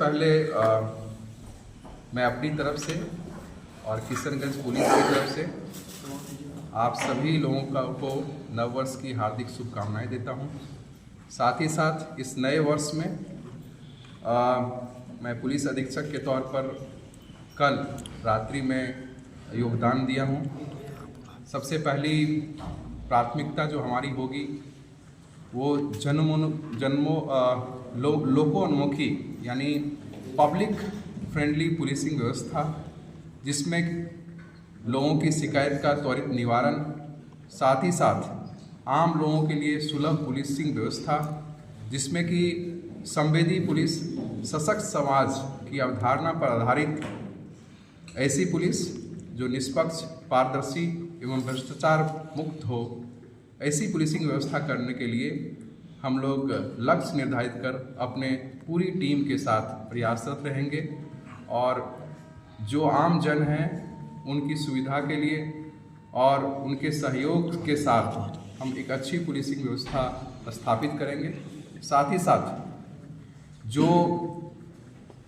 पहले मैं अपनी तरफ से और किशनगंज पुलिस की तरफ से आप सभी लोगों को नववर्ष की हार्दिक शुभकामनाएं देता हूं। साथ ही साथ इस नए वर्ष में मैं पुलिस अधीक्षक के तौर पर कल रात्रि में योगदान दिया हूं। सबसे पहली प्राथमिकता जो हमारी होगी वो लोकोन्मुखी यानी पब्लिक फ्रेंडली पुलिसिंग व्यवस्था, जिसमें लोगों की शिकायत का त्वरित निवारण, साथ ही साथ आम लोगों के लिए सुलभ पुलिसिंग व्यवस्था, जिसमें कि संवेदी पुलिस सशक्त समाज की अवधारणा पर आधारित ऐसी पुलिस जो निष्पक्ष, पारदर्शी एवं भ्रष्टाचार मुक्त हो, ऐसी पुलिसिंग व्यवस्था करने के लिए हम लोग लक्ष्य निर्धारित कर अपने पूरी टीम के साथ प्रयासरत रहेंगे और जो आम जन हैं उनकी सुविधा के लिए और उनके सहयोग के साथ हम एक अच्छी पुलिसिंग व्यवस्था स्थापित करेंगे। साथ ही साथ जो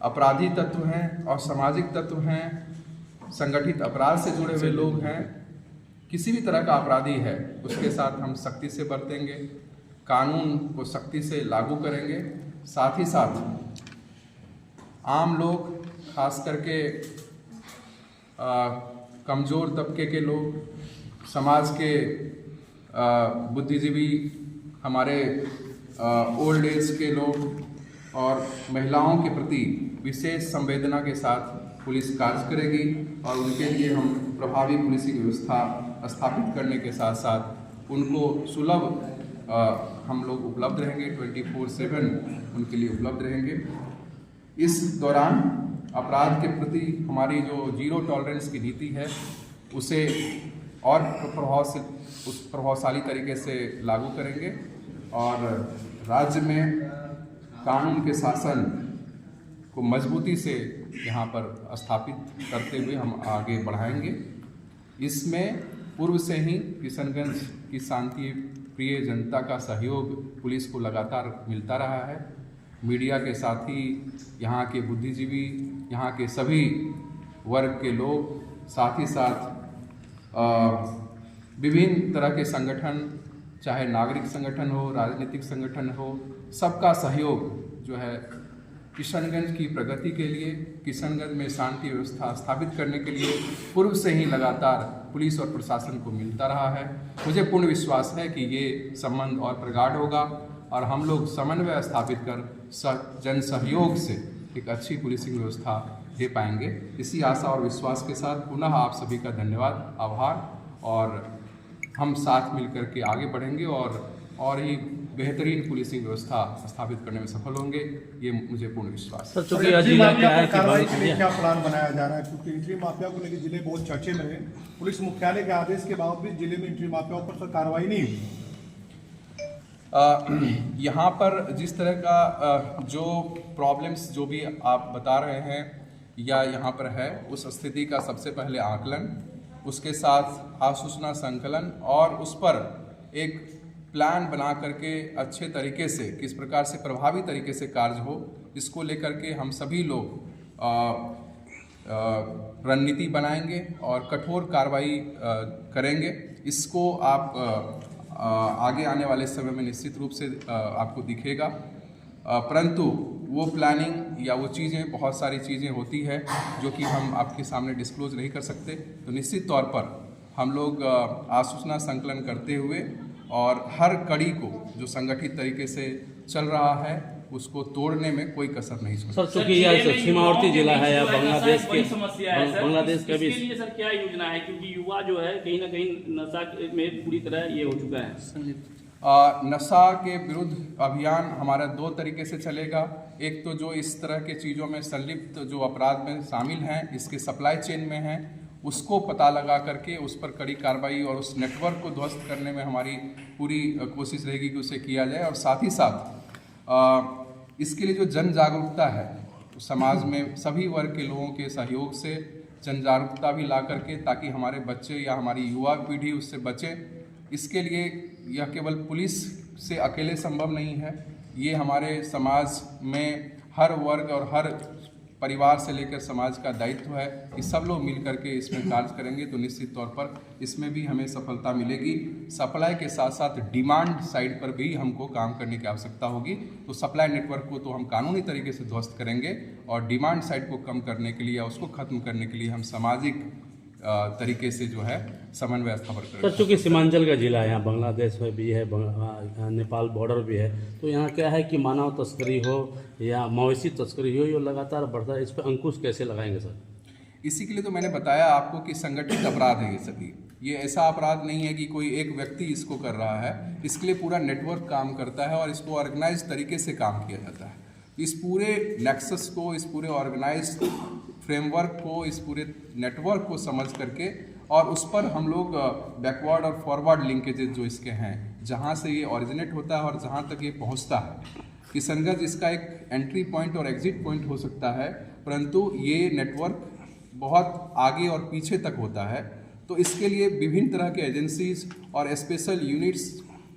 अपराधी तत्व हैं और सामाजिक तत्व हैं, संगठित अपराध से जुड़े हुए लोग हैं, किसी भी तरह का अपराधी है उसके साथ हम सख्ती से बरतेंगे, कानून को सख्ती से लागू करेंगे। साथ ही साथ आम लोग, खास करके कमज़ोर तबके के लोग, समाज के बुद्धिजीवी, हमारे ओल्ड एज के लोग और महिलाओं के प्रति विशेष संवेदना के साथ पुलिस कार्य करेगी और उनके लिए हम प्रभावी पुलिसिंग व्यवस्था स्थापित करने के साथ साथ उनको सुलभ हम लोग उपलब्ध रहेंगे, 24/7 उनके लिए उपलब्ध रहेंगे। इस दौरान अपराध के प्रति हमारी जो जीरो टॉलरेंस की नीति है उसे और प्रभावशाली तरीके से लागू करेंगे और राज्य में कानून के शासन को मजबूती से यहाँ पर स्थापित करते हुए हम आगे बढ़ाएंगे। इसमें पूर्व से ही किशनगंज की शांति प्रिय जनता का सहयोग पुलिस को लगातार मिलता रहा है। मीडिया के साथ ही यहाँ के बुद्धिजीवी, यहाँ के सभी वर्ग के लोग, साथ ही साथ विभिन्न तरह के संगठन, चाहे नागरिक संगठन हो, राजनीतिक संगठन हो, सबका सहयोग जो है किशनगंज की प्रगति के लिए, किशनगंज में शांति व्यवस्था स्थापित करने के लिए पूर्व से ही लगातार पुलिस और प्रशासन को मिलता रहा है। मुझे पूर्ण विश्वास है कि ये संबंध और प्रगाढ़ होगा और हम लोग समन्वय स्थापित कर जन सहयोग से एक अच्छी पुलिसिंग व्यवस्था दे पाएंगे। इसी आशा और विश्वास के साथ पुनः आप सभी का धन्यवाद, आभार, और हम साथ मिलकर के आगे बढ़ेंगे और ही बेहतरीन पुलिसिंग व्यवस्था स्थापित करने में सफल होंगे, ये मुझे पूर्ण विश्वास है। कार्रवाई के लिए क्या प्लान बनाया जा रहा है, क्योंकि एंट्री माफिया को लेकर जिले बहुत चर्चे में है। पुलिस मुख्यालय के आदेश के बावजूद जिले में एंट्री माफियाओं पर कार्रवाई नहीं हुई। यहाँ पर जिस तरह का जो प्रॉब्लम्स जो भी आप बता रहे हैं या यहाँ पर है, उस स्थिति का सबसे पहले आकलन, उसके साथ आसूचना संकलन और उस पर एक प्लान बना करके अच्छे तरीके से किस प्रकार से प्रभावी तरीके से कार्य हो, इसको लेकर के हम सभी लोग रणनीति बनाएंगे और कठोर कार्रवाई करेंगे। इसको आप आगे आने वाले समय में निश्चित रूप से आपको दिखेगा, परंतु वो प्लानिंग या वो चीज़ें, बहुत सारी चीज़ें होती है जो कि हम आपके सामने डिस्क्लोज नहीं कर सकते। तो निश्चित तौर पर हम लोग आसूचना संकलन करते हुए और हर कड़ी को जो संगठित तरीके से चल रहा है उसको तोड़ने में कोई कसर नहीं छोड़ेंगे। सर, चूंकि यह सीमावर्ती जिला है या बांग्लादेश के समस्या है सर, बांग्लादेश के इसके लिए सर क्या योजना है, क्योंकि युवा जो है कहीं ना कहीं नशा में पूरी तरह ये हो चुका है। नशा के विरुद्ध अभियान हमारा दो तरीके से चलेगा। एक तो जो इस तरह के चीज़ों में संलिप्त जो अपराध में शामिल हैं, इसके सप्लाई चेन में हैं, उसको पता लगा करके उस पर कड़ी कार्रवाई और उस नेटवर्क को ध्वस्त करने में हमारी पूरी कोशिश रहेगी कि उसे किया जाए। और साथ ही साथ इसके लिए जो जन जागरूकता है, समाज में सभी वर्ग के लोगों के सहयोग से जन जागरूकता भी ला करके, ताकि हमारे बच्चे या हमारी युवा पीढ़ी उससे बचे। इसके लिए यह केवल पुलिस से अकेले संभव नहीं है, ये हमारे समाज में हर वर्ग और हर परिवार से लेकर समाज का दायित्व है कि सब लोग मिल करके इसमें कार्य करेंगे तो निश्चित तौर पर इसमें भी हमें सफलता मिलेगी। सप्लाई के साथ साथ डिमांड साइड पर भी हमको काम करने की आवश्यकता होगी। तो सप्लाई नेटवर्क को तो हम कानूनी तरीके से ध्वस्त करेंगे और डिमांड साइड को कम करने के लिए या उसको खत्म करने के लिए हम सामाजिक तरीके से जो है समन्वय स्थापित करेंगे। सर, चूँकि सीमांचल का जिला है, यहाँ बांग्लादेश में भी है, नेपाल बॉर्डर भी है, तो यहाँ क्या है कि मानव तस्करी हो या मवेशी तस्करी हो, ये लगातार बढ़ता है। इस पर अंकुश कैसे लगाएंगे सर? इसी के लिए तो मैंने बताया आपको कि संगठित अपराध है ये सभी। ये ऐसा अपराध नहीं है कि कोई एक व्यक्ति इसको कर रहा है, इसके लिए पूरा नेटवर्क काम करता है और इसको ऑर्गेनाइज तरीके से काम किया जाता है। इस पूरे नेक्सस को, इस पूरे ऑर्गेनाइज फ्रेमवर्क को, इस पूरे नेटवर्क को समझ करके और उस पर हम लोग बैकवर्ड और फॉरवर्ड लिंकेजेस जो इसके हैं, जहाँ से ये ऑरिजिनेट होता है और जहाँ तक ये पहुँचता है, किशनगंज इसका एक एंट्री पॉइंट और एग्जिट पॉइंट हो सकता है, परंतु ये नेटवर्क बहुत आगे और पीछे तक होता है। तो इसके लिए विभिन्न तरह के एजेंसीज और स्पेशल यूनिट्स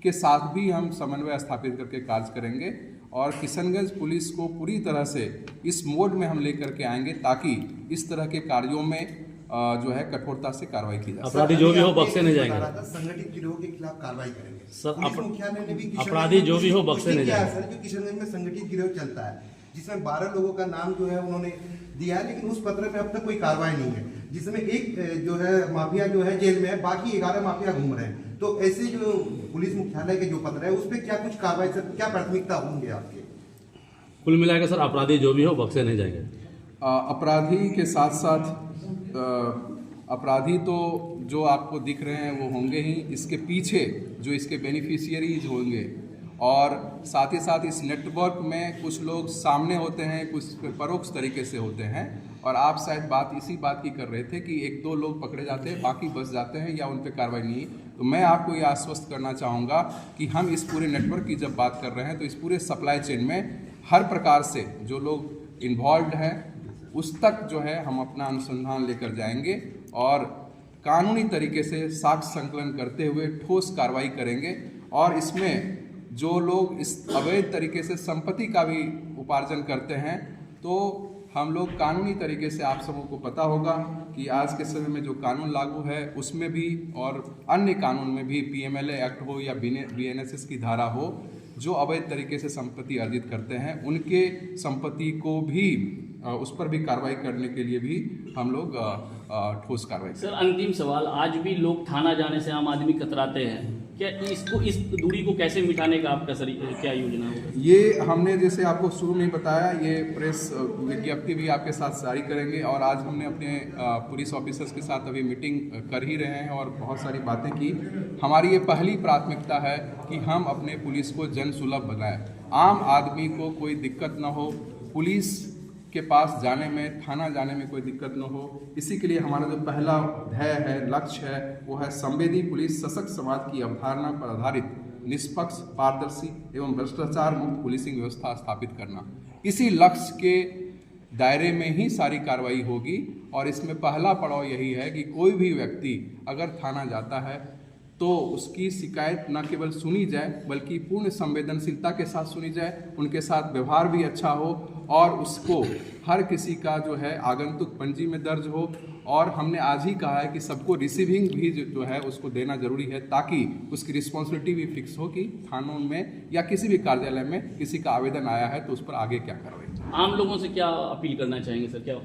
के साथ भी हम समन्वय स्थापित करके कार्य करेंगे और किशनगंज पुलिस को पूरी तरह से इस मोड में हम लेकर के आएंगे ताकि इस तरह के कार्यों में जो है कठोरता से कार्रवाई की जाए। अपराधी जो भी हो बक्से नहीं जाएंगे। संगठित गिरोह के खिलाफ कार्रवाई करेंगे सर। पुलिस मुख्यालय ने भी अपराधी जो भी हो बक्से नहीं किया है जाएंगे। सर, जो किशनगंज में संगठित गिरोह चलता है जिसमें 12 लोगों का नाम जो है उन्होंने दिया है, लेकिन उस पत्र में अब तक कोई कार्रवाई नहीं है, जिसमें एक जो है माफिया जो है जेल में है, बाकी 11 माफिया घूम रहे हैं। तो ऐसे जो पुलिस मुख्यालय के जो पत्र है उस पर क्या कुछ कार्रवाई सर, क्या प्राथमिकता होंगे आपके? कुल मिलाकर सर, अपराधी जो भी हो बक्से नहीं जाएंगे। अपराधी के साथ साथ अपराधी तो जो आपको दिख रहे हैं वो होंगे ही, इसके पीछे जो इसके बेनिफिशियरीज होंगे और साथ ही साथ इस नेटवर्क में कुछ लोग सामने होते हैं, कुछ परोक्ष तरीके से होते हैं। और आप शायद इसी बात की कर रहे थे कि 1-2 लोग पकड़े जाते हैं, बाकी बच जाते हैं या उन पर कार्रवाई नहीं। तो मैं आपको ये आश्वस्त करना चाहूँगा कि हम इस पूरे नेटवर्क की जब बात कर रहे हैं तो इस पूरे सप्लाई चेन में हर प्रकार से जो लोग इन्वॉल्व हैं उस तक जो है हम अपना अनुसंधान लेकर जाएंगे और कानूनी तरीके से साक्ष्य संकलन करते हुए ठोस कार्रवाई करेंगे। और इसमें जो लोग इस अवैध तरीके से संपत्ति का भी उपार्जन करते हैं तो हम लोग कानूनी तरीके से, आप सबों को पता होगा कि आज के समय में जो कानून लागू है उसमें भी और अन्य कानून में भी PMLA एक्ट हो या BNSS की धारा हो, जो अवैध तरीके से संपत्ति अर्जित करते हैं उनके संपत्ति को भी उस पर भी कार्रवाई करने के लिए भी हम लोग ठोस कार्रवाई। सर, अंतिम सवाल, आज भी लोग थाना जाने से आम आदमी कतराते हैं, क्या इस दूरी को कैसे मिटाने का आपका सर क्या योजना होगा? ये हमने जैसे आपको शुरू में बताया, ये प्रेस विज्ञप्ति भी आपके साथ जारी करेंगे और आज हमने अपने पुलिस ऑफिसर्स के साथ अभी मीटिंग कर ही रहे हैं और बहुत सारी बातें की। हमारी ये पहली प्राथमिकता है कि हम अपने पुलिस को जन सुलभ बनाएं, आम आदमी को कोई दिक्कत न हो, पुलिस के पास जाने में, थाना जाने में कोई दिक्कत न हो। इसी के लिए हमारा जो पहला ध्येय है, लक्ष्य है, वो है संवेदी पुलिस, सशक्त समाज की अवधारणा पर आधारित निष्पक्ष, पारदर्शी एवं भ्रष्टाचार मुक्त पुलिसिंग व्यवस्था स्थापित करना। इसी लक्ष्य के दायरे में ही सारी कार्रवाई होगी और इसमें पहला पड़ाव यही है कि कोई भी व्यक्ति अगर थाना जाता है तो उसकी शिकायत न केवल सुनी जाए बल्कि पूर्ण संवेदनशीलता के साथ सुनी जाए, उनके साथ व्यवहार भी अच्छा हो और उसको हर किसी का जो है आगंतुक पंजी में दर्ज हो। और हमने आज ही कहा है कि सबको रिसीविंग भी जो है उसको देना जरूरी है ताकि उसकी रिस्पॉन्सिबिलिटी भी फिक्स हो कि थानों में या किसी भी कार्यालय में किसी का आवेदन आया है तो उस पर आगे क्या कार्रवाई। आम लोगों से क्या अपील करना चाहेंगे सर? क्या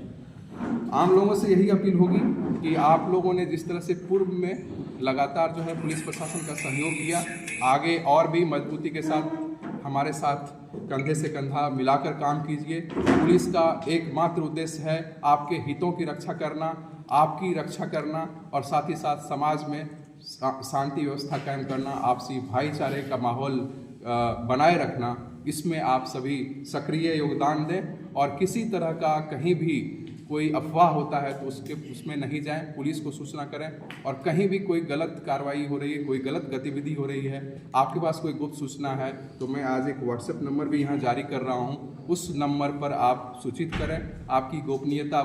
आम लोगों से यही अपील होगी कि आप लोगों ने जिस तरह से पूर्व में लगातार जो है पुलिस प्रशासन का सहयोग किया, आगे और भी मजबूती के साथ हमारे साथ कंधे से कंधा मिलाकर काम कीजिए। पुलिस का एकमात्र उद्देश्य है आपके हितों की रक्षा करना, आपकी रक्षा करना और साथ ही साथ समाज में शांति व्यवस्था कायम करना, आपसी भाईचारे का माहौल बनाए रखना। इसमें आप सभी सक्रिय योगदान दें और किसी तरह का कहीं भी कोई अफवाह होता है तो उसमें नहीं जाएं, पुलिस को सूचना करें। और कहीं भी कोई गलत कार्रवाई हो रही है, कोई गलत गतिविधि हो रही है, आपके पास कोई गुप्त सूचना है तो मैं आज एक व्हाट्सएप नंबर भी यहाँ जारी कर रहा हूँ, उस नंबर पर आप सूचित करें, आपकी गोपनीयता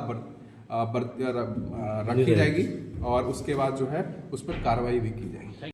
रखी जाएगी और उसके बाद जो है उस पर कार्रवाई भी की जाएगी।